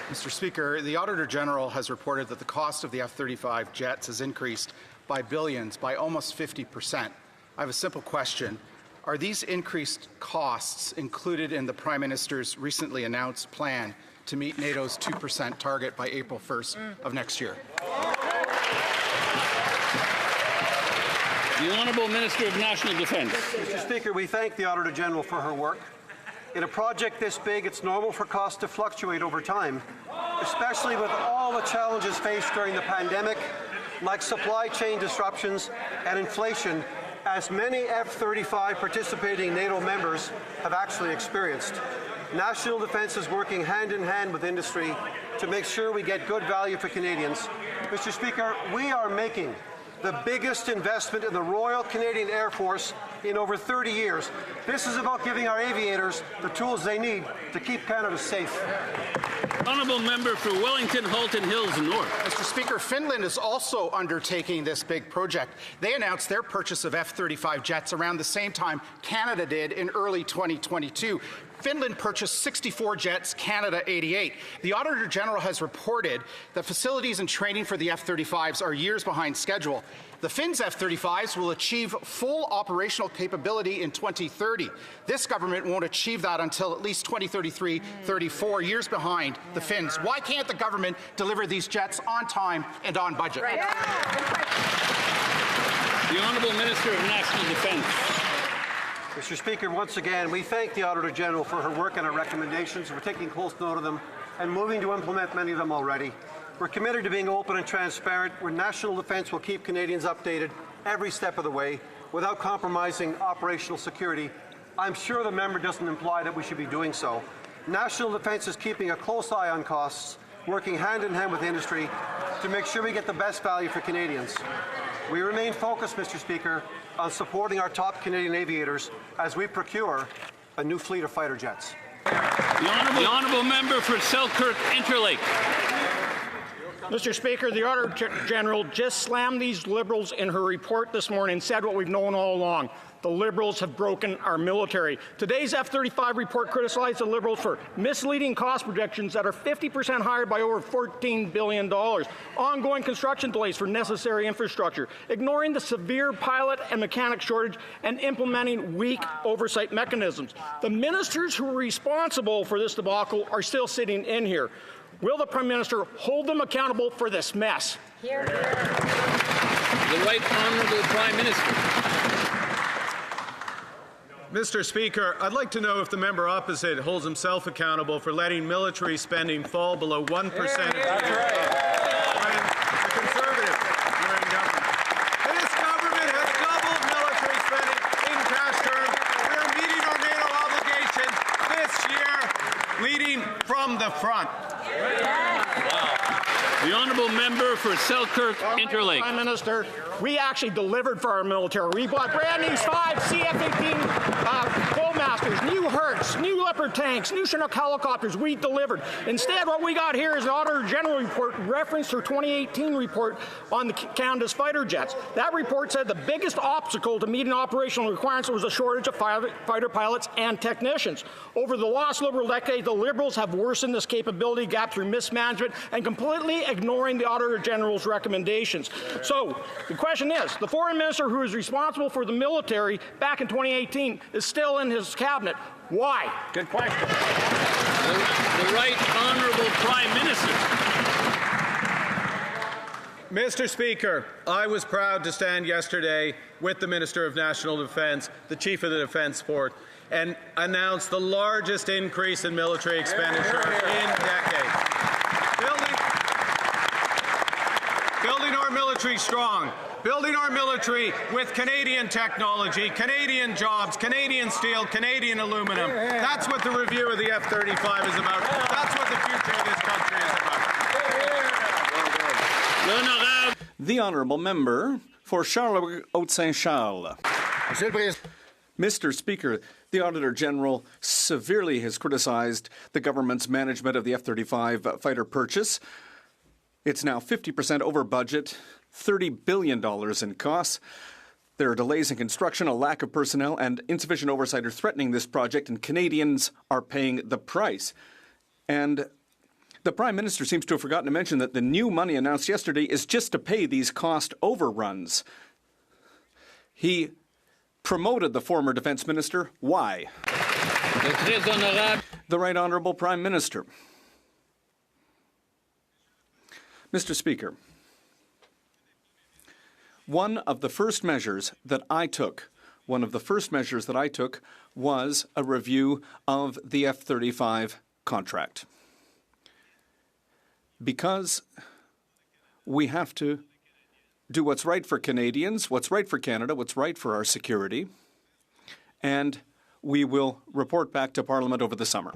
Mr. Speaker, the Auditor General has reported that the cost of the F-35 jets has increased by billions, by almost 50%. I have a simple question. Are these increased costs included in the Prime Minister's recently announced plan to meet NATO's 2% target by April 1st of next year? The Honourable Minister of National Defence. Mr. Speaker, we thank the Auditor General for her work. In a project this big, it's normal for costs to fluctuate over time, especially with all the challenges faced during the pandemic, like supply chain disruptions and inflation, as many F-35 participating NATO members have actually experienced. National Defence is working hand in hand with industry to make sure we get good value for Canadians. Mr. Speaker, we are making the biggest investment in the Royal Canadian Air Force in over 30 years. This is about giving our aviators the tools they need to keep Canada safe. Honourable Member for Wellington, Halton Hills North. Mr. Speaker, Finland is also undertaking this big project. They announced their purchase of F-35 jets around the same time Canada did in early 2022. Finland purchased 64 jets, Canada 88. The Auditor General has reported that facilities and training for the F-35s are years behind schedule. The Finns' F-35s will achieve full operational capability in 2030. This government won't achieve that until at least 2033-34, years behind the Finns. Why can't the government deliver these jets on time and on budget? The Honourable Minister of National Defence. Mr. Speaker, once again, we thank the Auditor General for her work and her recommendations. We're taking close note of them and moving to implement many of them already. We're committed to being open and transparent, where National Defence will keep Canadians updated every step of the way without compromising operational security. I'm sure the member doesn't imply that we should be doing so. National Defence is keeping a close eye on costs, working hand in hand with industry to make sure we get the best value for Canadians. We remain focused, Mr. Speaker, on supporting our top Canadian aviators as we procure a new fleet of fighter jets. The Honourable Member for Selkirk Interlake. Mr. Speaker, the Auditor General just slammed these Liberals in her report this morning and said what we've known all along. The Liberals have broken our military. Today's F-35 report criticized the Liberals for misleading cost projections that are 50% higher by over $14 billion, ongoing construction delays for necessary infrastructure, ignoring the severe pilot and mechanic shortage, and implementing weak oversight mechanisms. The ministers who are responsible for this debacle are still sitting in here. Will the Prime Minister hold them accountable for this mess? Hear, hear. The Right Honourable Prime Minister. Mr. Speaker, I'd like to know if the member opposite holds himself accountable for letting military spending fall below 1% of GDP when the Conservatives were in government. This government has doubled military spending in cash terms. We are meeting our NATO obligation this year, leading from the front. The Honourable Member for Selkirk Interlake. Prime Minister, we actually delivered for our military. We bought brand new 5 CF-18 Bullmasters, new Hertz, new Leopard tanks, new Chinook helicopters. We delivered. Instead, what we got here is an Auditor General report referenced her 2018 report on Canada's fighter jets. That report said the biggest obstacle to meeting operational requirements was a shortage of fighter pilots and technicians. Over the last Liberal decade, the Liberals have worsened this capability gap through mismanagement and completely ignoring the Auditor General's recommendations. So the question is, the Foreign Minister who was responsible for the military back in 2018 is still in his cabinet. Why? Good question. The Right Honourable Prime Minister. Mr. Speaker, I was proud to stand yesterday with the Minister of National Defence, the Chief of the Defence Force, and announce the largest increase in military expenditure in decades. Building our military strong, building our military with Canadian technology, Canadian jobs, Canadian steel, Canadian aluminum. That's what the review of the F-35 is about. That's what the future of this country is about. The Honourable Member for Charles-Haute-Saint-Charles. Mr. Speaker, the Auditor General severely has criticised the government's management of the F-35 fighter purchase. It's now 50% over budget, $30 billion in costs. There are delays in construction, a lack of personnel, and insufficient oversight are threatening this project, and Canadians are paying the price. And The Prime Minister seems to have forgotten to mention that the new money announced yesterday is just to pay these cost overruns. He promoted the former Defence Minister. Why? The Right Honourable Prime Minister. Mr. Speaker, one of the first measures that I took was a review of the F-35 contract. Because we have to do what's right for Canadians, what's right for Canada, what's right for our security, and we will report back to Parliament over the summer.